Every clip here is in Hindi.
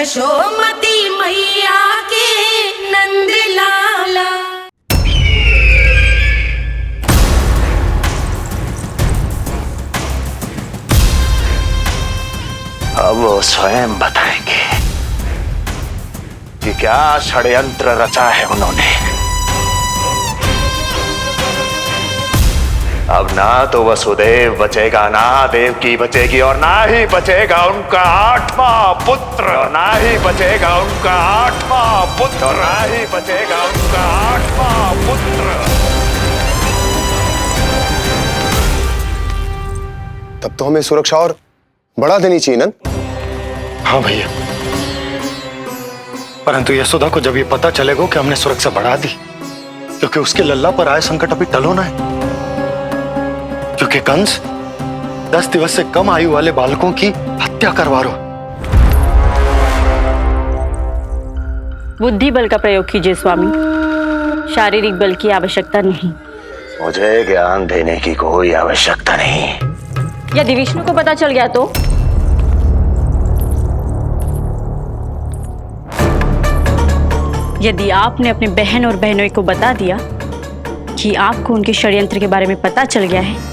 यशोमती मैया के नंद लाला। अब वो स्वयं बताएंगे कि क्या षड्यंत्र रचा है उन्होंने। अब ना तो वसुदेव बचेगा, ना देवकी बचेगी, और ना ही बचेगा उनका 8वां पुत्र, ना ही बचेगा उनका 8वां पुत्र, ना ही बचेगा उनका 8वां पुत्र। तब तो हमें सुरक्षा और बढ़ा देनी चाहिए नंद। हाँ भैया, परंतु यशोदा को जब ये पता चलेगा कि हमने सुरक्षा बढ़ा दी, क्योंकि उसके लल्ला पर आए संकट अभी टलो ना है। क्योंकि कंस 10 दिवस से कम आयु वाले बालकों की हत्या करवा रहा। बुद्धि बल का प्रयोग कीजिए स्वामी, शारीरिक बल की आवश्यकता नहीं। मुझे ज्ञान देने की कोई आवश्यकता नहीं। यदि विष्णु को पता चल गया तो? यदि आपने अपने बहन और बहनों को बता दिया कि आपको उनके षड्यंत्र के बारे में पता चल गया है,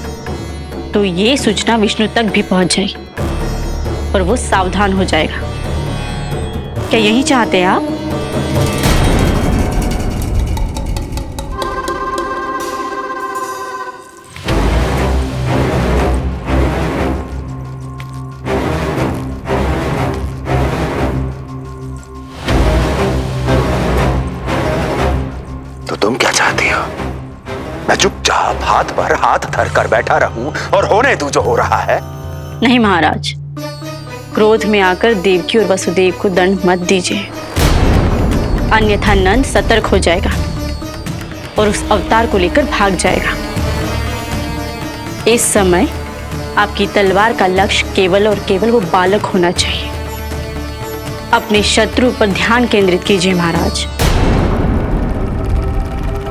तो ये सूचना विष्णु तक भी पहुंच जाएगी और वो सावधान हो जाएगा। क्या यही चाहते हैं आप? तो तुम क्या चाहती हो? मैं चुपचाप हाथ पर हाथ धर कर बैठा रहूं और होने दूं जो हो रहा है? नहीं महाराज, क्रोध में आकर देवकी और वसुदेव को दंड मत दीजिए, अन्यथा नंद सतर्क हो जाएगा और उस अवतार को लेकर भाग जाएगा। इस समय आपकी तलवार का लक्ष्य केवल और केवल वो बालक होना चाहिए। अपने शत्रु पर ध्यान केंद्रित कीजिए महाराज।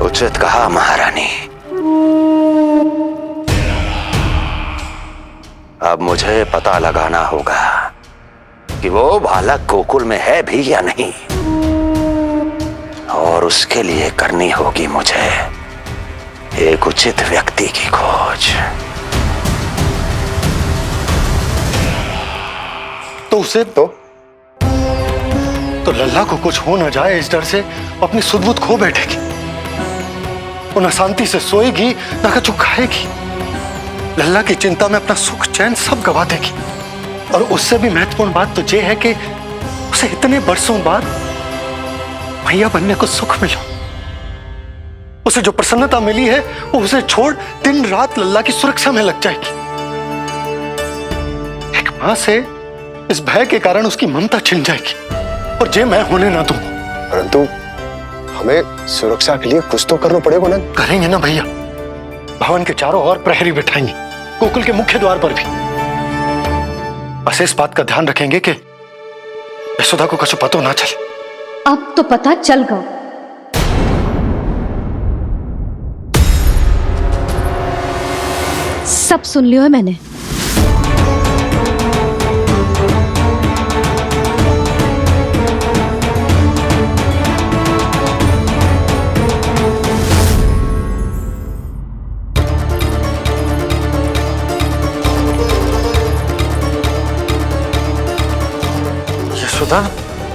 उचित कहा महारानी। अब मुझे पता लगाना होगा कि वो बालक गोकुल में है भी या नहीं, और उसके लिए करनी होगी मुझे एक उचित व्यक्ति की खोज। तो उसे तो लल्ला को कुछ हो न जाए, इस डर से अपनी सुध-बुध खो बैठेगी। वो न शांति से सोएगी, न कुछ खाएगी। लल्ला की चिंता में अपना सुख चैन सब गवा देगी। और उससे भी महत्वपूर्ण बात तो ये है कि उसे इतने बरसों बाद भैया बनने को सुख मिला। उसे जो प्रसन्नता मिली है वो उसे छोड़ दिन रात लल्ला की सुरक्षा में लग जाएगी। एक मां से इस भय के कारण उसकी ममता छिन जाएगी, और ये मैं होने ना दूं। परंतु हमें सुरक्षा के लिए कुछ तो करना पड़ेगा नंद। करेंगे ना भैया, भवन के चारों ओर प्रहरी बिठाएंगे, गोकुल के मुख्य द्वार पर भी। बस इस बात का ध्यान रखेंगे कि यशोदा को कुछ पता ना चले। अब तो पता चल गया। सब सुन लियो है मैंने।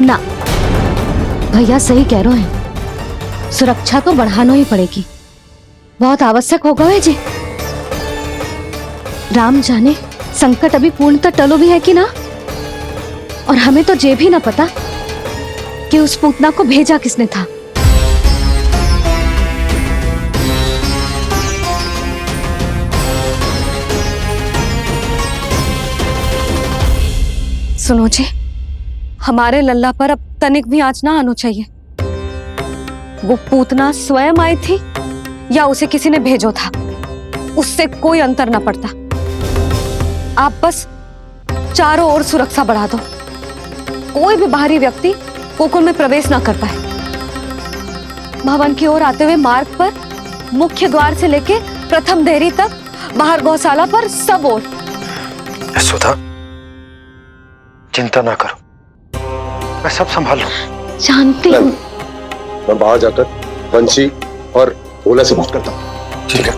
ना, भैया सही कह रहे हैं, सुरक्षा तो बढ़ाना ही पड़ेगी, बहुत आवश्यक होगा है जी। राम जाने संकट अभी पूर्णतः टलो भी है कि ना, और हमें तो ये भी ना पता कि उस पूतना को भेजा किसने था। सुनो जी, हमारे लल्ला पर अब तनिक भी आंच ना आना चाहिए। वो पूतना स्वयं आई थी या उसे किसी ने भेजो था, उससे कोई अंतर ना पड़ता। आप बस चारों ओर सुरक्षा बढ़ा दो, कोई भी बाहरी व्यक्ति गोकुल में प्रवेश ना कर पाए। भवन की ओर आते हुए मार्ग पर मुख्य द्वार से लेके प्रथम देहरी तक, बाहर गौशाला पर, सब ओर। यशोदा, चिंता ना करो, मैं सब संभाल लूं। जानती हूँ। मैं बाहर जाकर बंसी और भोला से बात करता हूँ। ठीक है।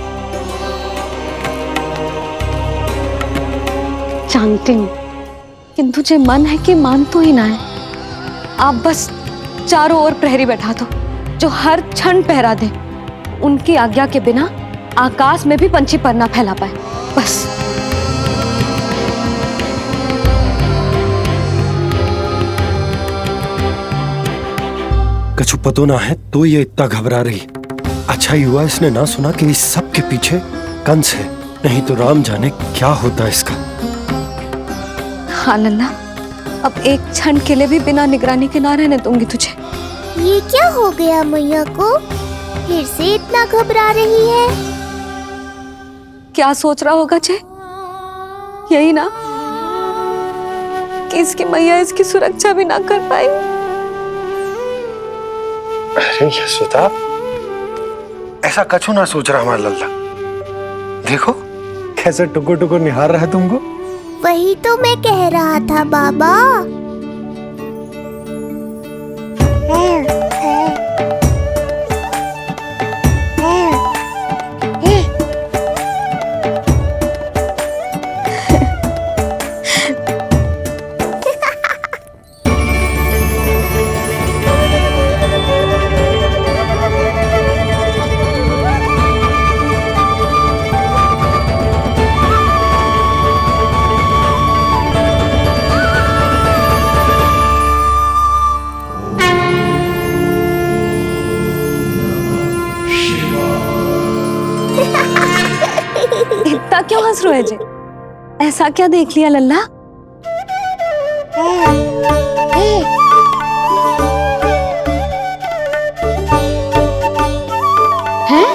जानती हूँ, किंतु तुझे मन है कि मान तो ही ना है। आप बस चारों ओर प्रहरी बैठा दो जो हर क्षण पहरा दे। उनकी आज्ञा के बिना आकाश में भी पंछी पर ना फैला पाए, बस। कछु पतो ना है तो ये इतना घबरा रही। अच्छा ही हुआ इसने ना सुना कि इस सब के पीछे कंस है, नहीं तो राम जाने क्या होता इसका। हाँ लल्ला, अब एक क्षण के लिए भी बिना निगरानी के ना रहने दूंगी तुझे। ये क्या हो गया मैया को? फिर से इतना घबरा रही है? क्या सोच रहा होगा चे? यही ना कि इसकी मैया इसकी सुरक्षा भी ना कर पाई। अरे यशोदा, ऐसा कछु ना सोच रहा हमारा लल्ला। देखो कैसे टुकुर टुकुर निहार रहा है तुमको। वही तो मैं कह रहा था बाबा। इतना क्यों हंस रहे जे? ऐसा क्या देख लिया लल्ला? हैं?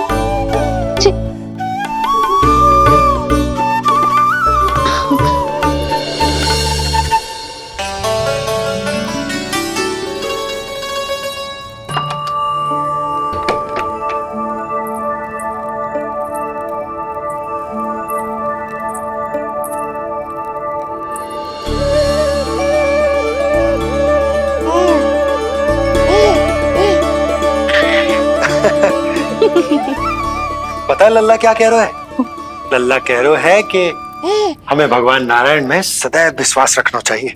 पता है लल्ला क्या कह रहा है? लल्ला कह रहा है कि हमें भगवान नारायण में सदैव विश्वास रखना चाहिए।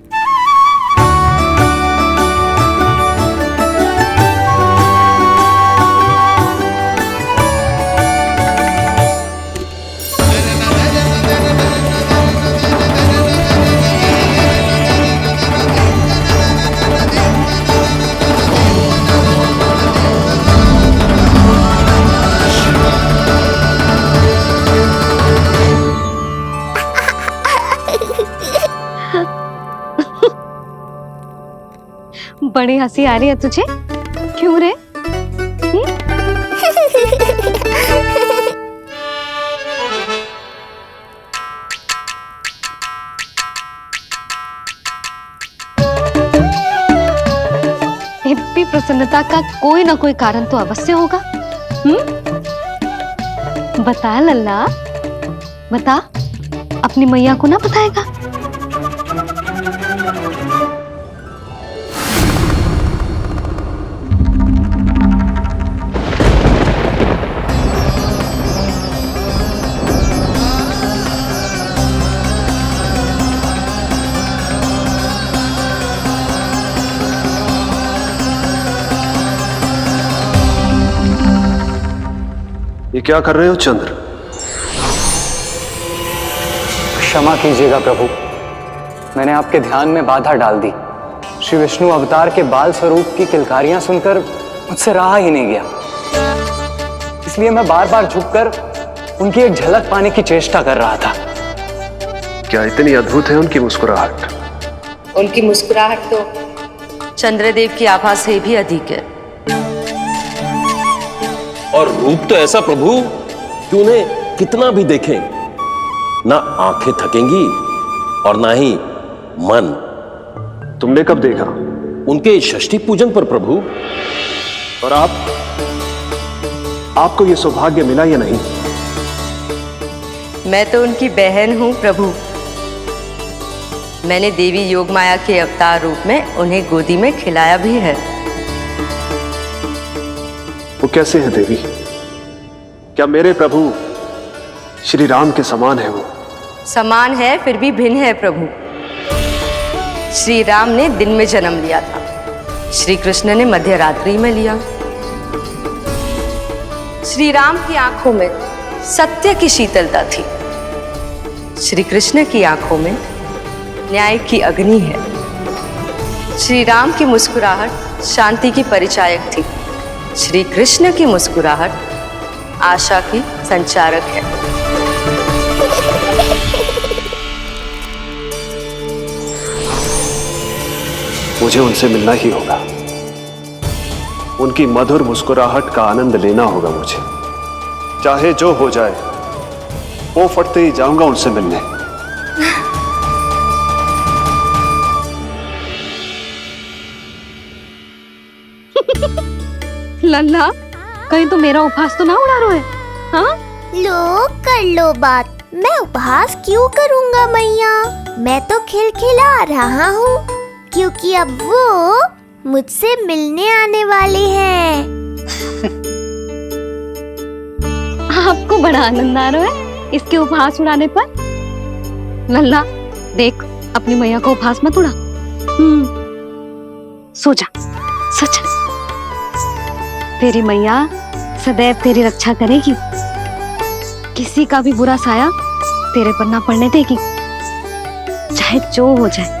बड़ी हंसी आ रही है तुझे, क्यों रे? इतनी प्रसन्नता का कोई ना कोई कारण तो अवश्य होगा। बता लल्ला, बता, अपनी मैया को ना बताएगा? ये क्या कर रहे हो चंद्र? क्षमा कीजिएगा प्रभु, मैंने आपके ध्यान में बाधा डाल दी। श्री विष्णु अवतार के बाल स्वरूप की किलकारियां सुनकर मुझसे रहा ही नहीं गया, इसलिए मैं बार बार झुककर उनकी एक झलक पाने की चेष्टा कर रहा था। क्या इतनी अद्भुत है उनकी मुस्कुराहट? उनकी मुस्कुराहट तो चंद्रदेव की आभा से भी अधिक है। और रूप तो ऐसा प्रभु कि उन्हें कितना भी देखें ना आंखें थकेंगी और ना ही मन। तुमने कब देखा? उनके षष्ठी पूजन पर प्रभु। और आपको ये सौभाग्य मिला या नहीं? मैं तो उनकी बहन हूं प्रभु। मैंने देवी योग माया के अवतार रूप में उन्हें गोदी में खिलाया भी है। वो कैसे हैं देवी? क्या मेरे प्रभु श्री राम के समान है वो? समान है फिर भी भिन्न है प्रभु। श्री राम ने दिन में जन्म लिया था, श्री कृष्ण ने मध्य रात्रि में लिया। श्री राम की आंखों में सत्य की शीतलता थी, श्री कृष्ण की आंखों में न्याय की अग्नि है। श्री राम की मुस्कुराहट शांति की परिचायक थी, श्री कृष्ण की मुस्कुराहट आशा की संचारक है। मुझे उनसे मिलना ही होगा, उनकी मधुर मुस्कुराहट का आनंद लेना होगा मुझे। चाहे जो हो जाए, वो फटते ही जाऊंगा उनसे मिलने। लल्ला, कहीं तो मेरा उपहास तो ना उड़ा रहे हैं? हाँ? लो कर लो बात, मैं उपहास क्यों करूँगा मैया? मैं तो खिलखिला रहा हूँ, क्योंकि अब वो मुझसे मिलने आने वाले हैं। आपको बड़ा आनंद आ रहा है इसके उपहास उड़ाने पर? लल्ला देख, अपनी मैया को उपहास मत उड़ा। सो जा, सो जा। तेरी मैया सदैव तेरी रक्षा करेगी, किसी का भी बुरा साया तेरे पर ना पड़ने देगी, चाहे जो हो जाए।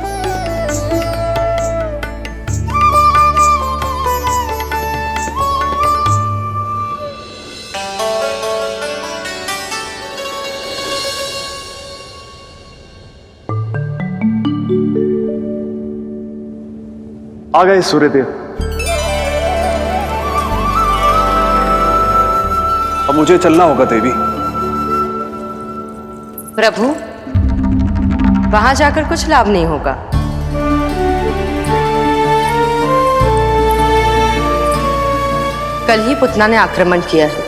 आ गए सूर्यदेव। अब मुझे चलना होगा देवी। प्रभु, वहां जाकर कुछ लाभ नहीं होगा। कल ही पुतना ने आक्रमण किया है।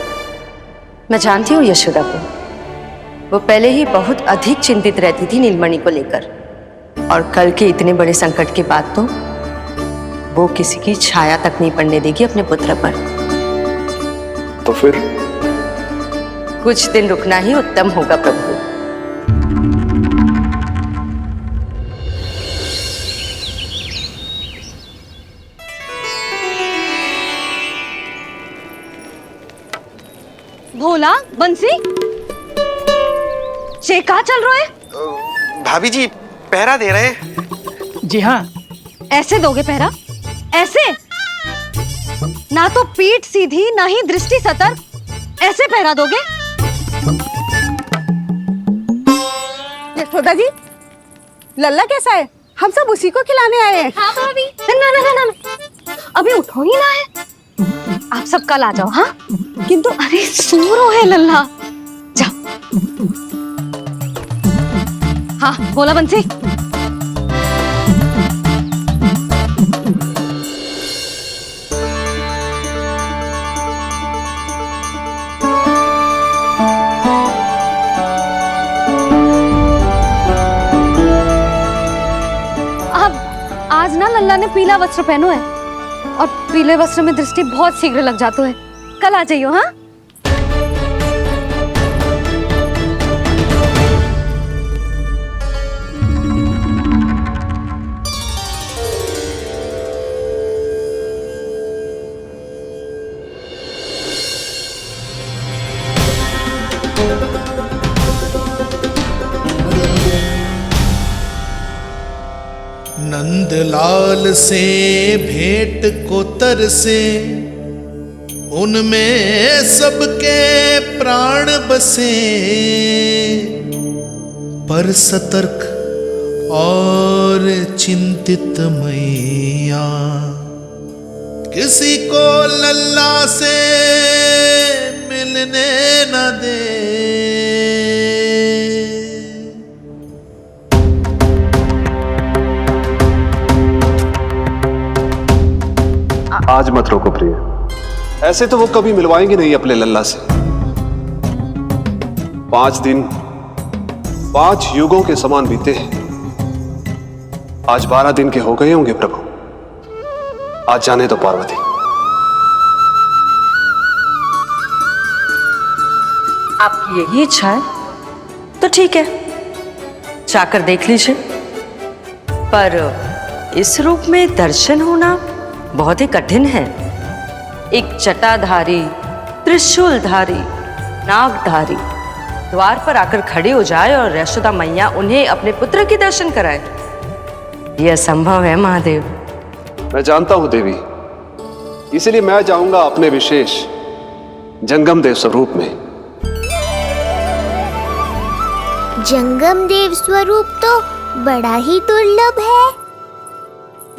मैं जानती हूँ यशोदा को, वो पहले ही बहुत अधिक चिंतित रहती थी नीलमणि को लेकर, और कल के इतने बड़े संकट के बाद तो वो किसी की छाया तक नहीं पड़ने देगी अपने पुत्र पर। तो फिर कुछ दिन रुकना ही उत्तम होगा प्रभु। भोला, बंसी, ये कहाँ चल रहा है? भाभी जी पहरा दे रहे हैं। जी हाँ। ऐसे दोगे पहरा? ऐसे? ना तो पीठ सीधी ना ही दृष्टि सतर्क, ऐसे पहरा दोगे? यशोदा जी, लल्ला कैसा है? हम सब उसी को खिलाने आए हैं। हाँ भाभी। ना ना ना ना, अभी उठो ही ना है। आप सब कल आ जाओ। हाँ, किंतु अरे सूरो है लल्ला, जाओ। हाँ बोला बंसी। आज ना लल्ला ने पीला वस्त्र पहनो है, और पीले वस्त्र में दृष्टि बहुत शीघ्र लग जाती है। कल आ जाइयो। हाँ, नंदलाल से भेंट को तरसे, उनमें सबके प्राण बसे, पर सतर्क और चिंतित मैया किसी को लल्ला से मिलने न दे। आज मत रोको प्रिय, ऐसे तो वो कभी मिलवाएंगे नहीं अपने लल्ला से। 5 दिन 5 युगों के समान बीते हैं, आज 12 दिन के हो गए होंगे प्रभु। आज जाने दो पार्वती। आपकी यही इच्छा है तो ठीक है, जाकर देख लीजिए। पर इस रूप में दर्शन होना बहुत ही कठिन है। एक जटाधारी, त्रिशूलधारी, नागधारी द्वार पर आकर खड़े हो जाए और यशोदा मैया उन्हें अपने पुत्र के दर्शन कराए, यह असंभव है महादेव। मैं जानता हूं देवी, इसलिए मैं जाऊंगा अपने विशेष जंगम देव स्वरूप में। जंगम देव स्वरूप तो बड़ा ही दुर्लभ है।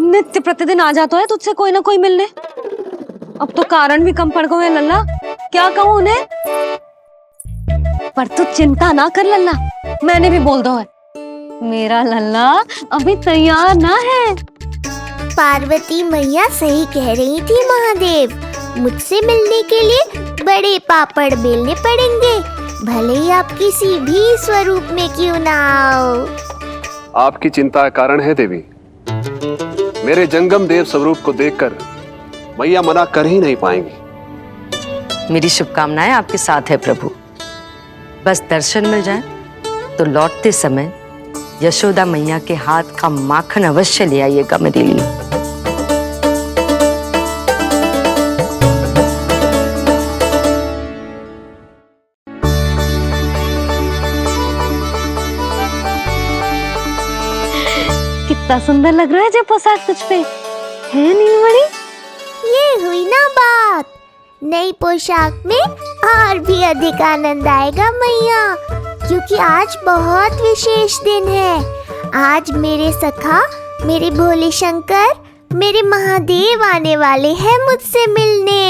नित्य प्रतिदिन आ जाता है तुझसे कोई ना कोई मिलने। अब तो कारण भी कम पड़ गए हैं लल्ला, क्या कहूँ उन्हें। पर तू चिंता ना कर लल्ला, मैंने भी बोल दो है मेरा लल्ला अभी तैयार ना है। पार्वती मैया सही कह रही थी महादेव, मुझसे मिलने के लिए बड़े पापड़ बेलने पड़ेंगे, भले ही आप किसी भी स्वरूप में क्यों ना आओ। आपकी चिंता का कारण है देवी। मेरे जंगम देव स्वरूप को देखकर मैया मना कर ही नहीं पाएंगी। मेरी शुभकामनाएं आपके साथ है प्रभु। बस दर्शन मिल जाए तो लौटते समय यशोदा मैया के हाथ का माखन अवश्य ले आइएगा मेरे लिए। कितना सुंदर लग रहा है जो पोशाक तुझ पे है नीलमणि। ये हुई ना बात, नई पोशाक में और भी अधिक आनंद आएगा मैया, क्योंकि आज बहुत विशेष दिन है। आज मेरे सखा, मेरे भोले शंकर, मेरे महादेव आने वाले हैं मुझसे मिलने।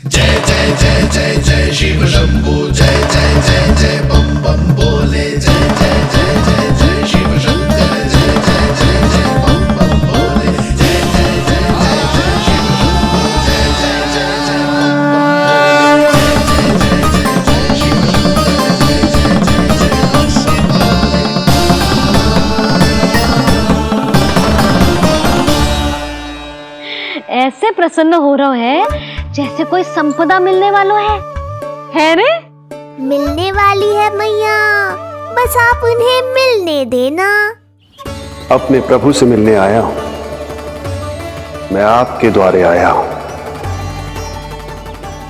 जय जय जय जय जय शिव शंभू, जय जय जय जय बम बम बोले, जय जय जय जय जय शिव शंकर, जय जय जय जय बम बम बोले, जय जय जय जय जय शिव शंभू, जय जय जय जय बम बम बोले। ऐसे प्रसन्न हो रहा है जैसे कोई संपदा मिलने वालों है रे। मिलने वाली है मैया, बस आप उन्हें मिलने देना। अपने प्रभु से मिलने आया हूं, मैं आपके द्वारे आया हूं,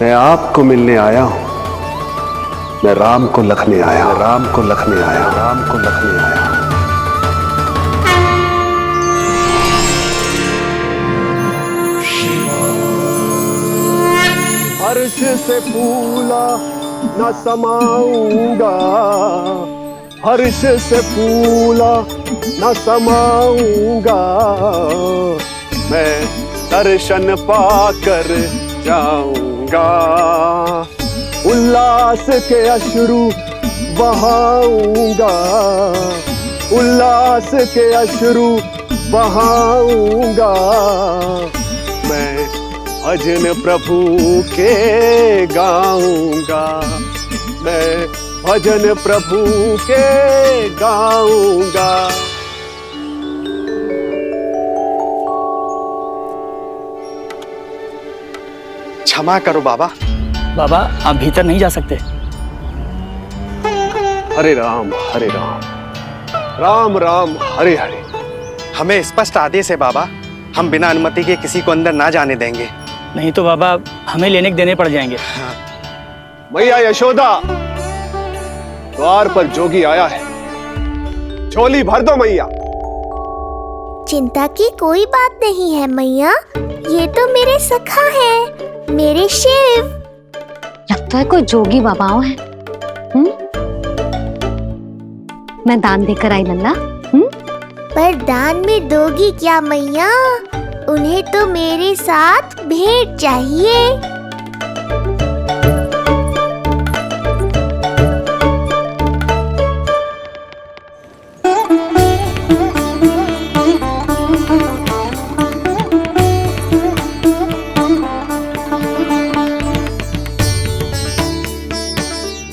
मैं आपको मिलने आया हूं, मैं राम को लखने आया, राम को लखने आया, राम को लखने आया। हर्ष से फूला न समाऊंगा, हर्ष से फूला न समाऊंगा, मैं दर्शन पाकर जाऊंगा, उल्लास के अश्रु बहाऊंगा, उल्लास के अश्रु बहाऊंगा, मैं भजन प्रभु के गाऊंगा, मैं भजन प्रभु के गाऊंगा। क्षमा करो बाबा। बाबा आप भीतर नहीं जा सकते। हरे राम हरे राम, राम राम हरे हरे। हमें स्पष्ट आदेश है बाबा, हम बिना अनुमति के किसी को अंदर ना जाने देंगे। नहीं तो बाबा हमें लेने के देने पड़ जाएंगे। मैया यशोदा, द्वार पर जोगी आया है, झोली भर दो मैया। चिंता की कोई बात नहीं है मैया, ये तो मेरे सखा है, मेरे शिव। लगता है कोई जोगी बाबाओं है। मैं दान देकर आई लल्ला। पर दान में दोगी क्या मैया? उन्हें तो मेरे साथ भेंट चाहिए।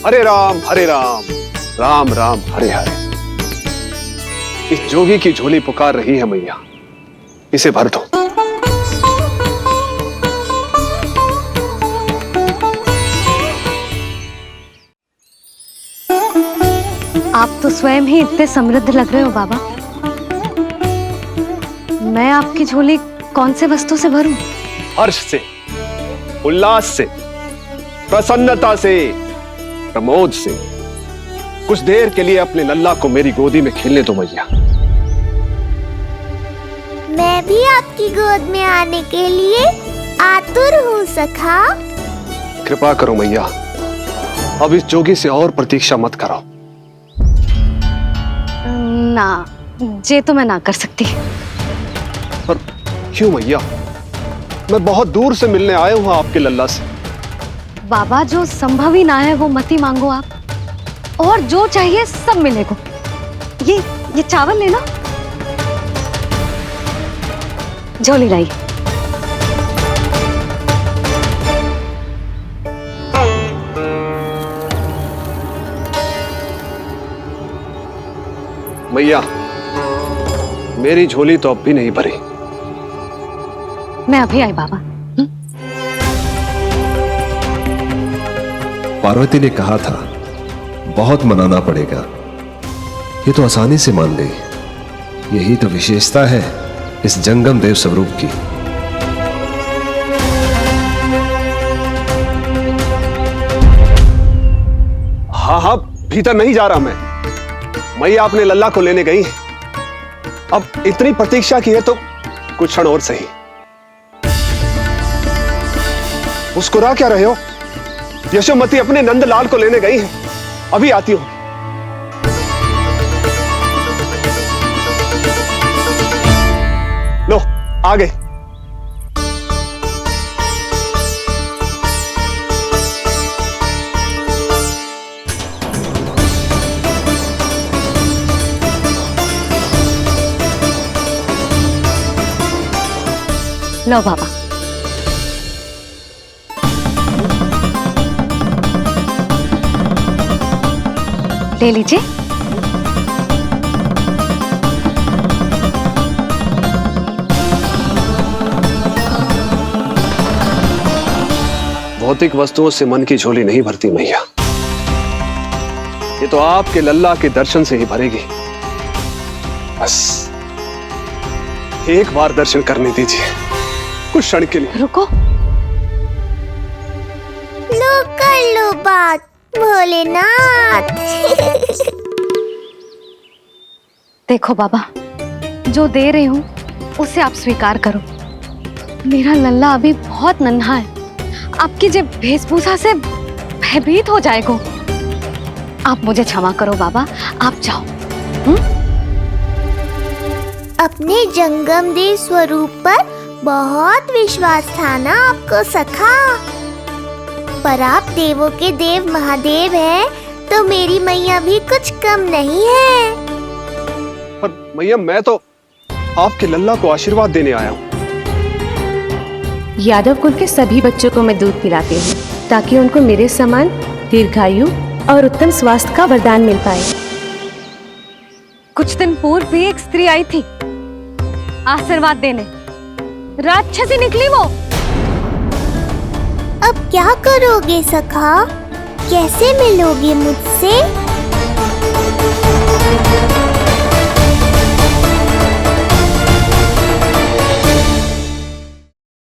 हरे राम राम राम हरे हरे। इस जोगी की झोली पुकार रही है मैया, इसे भर दो। आप तो स्वयं ही इतने समृद्ध लग रहे हो बाबा। मैं आपकी झोली कौन से वस्तु से भरूं? हर्ष से, उल्लास से, प्रसन्नता से, प्रमोद से। कुछ देर के लिए अपने लल्ला को मेरी गोदी में खेलने दो मैया। मैं भी आपकी गोद में आने के लिए आतुर हूँ सखा। कृपा करो मैया, अब इस जोगी से और प्रतीक्षा मत करो। ना, जे तो मैं ना कर सकती। पर क्यों मैया? मैं बहुत दूर से मिलने आया हूँ आपके लल्ला से। बाबा, जो संभव ही ना है वो मत ही मांगो आप, और जो चाहिए सब मिलेगा। ये चावल लेना, झोली लाई। मैया, मेरी झोली तो अब भी नहीं भरी। मैं अभी आई बाबा। पार्वती ने कहा था बहुत मनाना पड़ेगा, ये तो आसानी से मान गई। यही तो विशेषता है इस जंगम देव स्वरूप की। हाँ हाँ, भीतर नहीं जा रहा मैं। मैया अपने लल्ला को लेने गई है। अब इतनी प्रतीक्षा की है तो कुछ क्षण और सही। मुस्कुरा क्या रहे हो? यशोमती अपने नंदलाल को लेने गई है, अभी आती हूं। लो, आ गए। लो बाबा। ले लीजिए। भौतिक वस्तुओं से मन की झोली नहीं भरती मैया, ये तो आपके लल्ला के दर्शन से ही भरेगी। बस एक बार दर्शन करने दीजिए, कुछ क्षण के लिए। रुको। लो कर लो बात भोलेनाथ। देखो बाबा, जो दे रही हूं उसे आप स्वीकार करो। मेरा लल्ला अभी बहुत नन्हा है, आपकी जब वेशभूषा से भयभीत हो जाएगा। आप मुझे क्षमा करो बाबा, आप जाओ। अपने जंगम देव स्वरूप पर बहुत विश्वास था ना आपको सखा। पर आप देवों के देव महादेव हैं, तो मेरी मैया भी कुछ कम नहीं है। पर मैया, मैं तो आपके लल्ला को आशीर्वाद देने आया हूँ। यादव कुल के सभी बच्चों को मैं दूध पिलाती हूँ, ताकि उनको मेरे समान दीर्घायु और उत्तम स्वास्थ्य का वरदान मिल पाए। कुछ दिन पूर्व भी एक स्त्री आई थी आशीर्वाद देने, राक्षसी निकली वो। अब क्या करोगे सखा? कैसे मिलोगे मुझसे?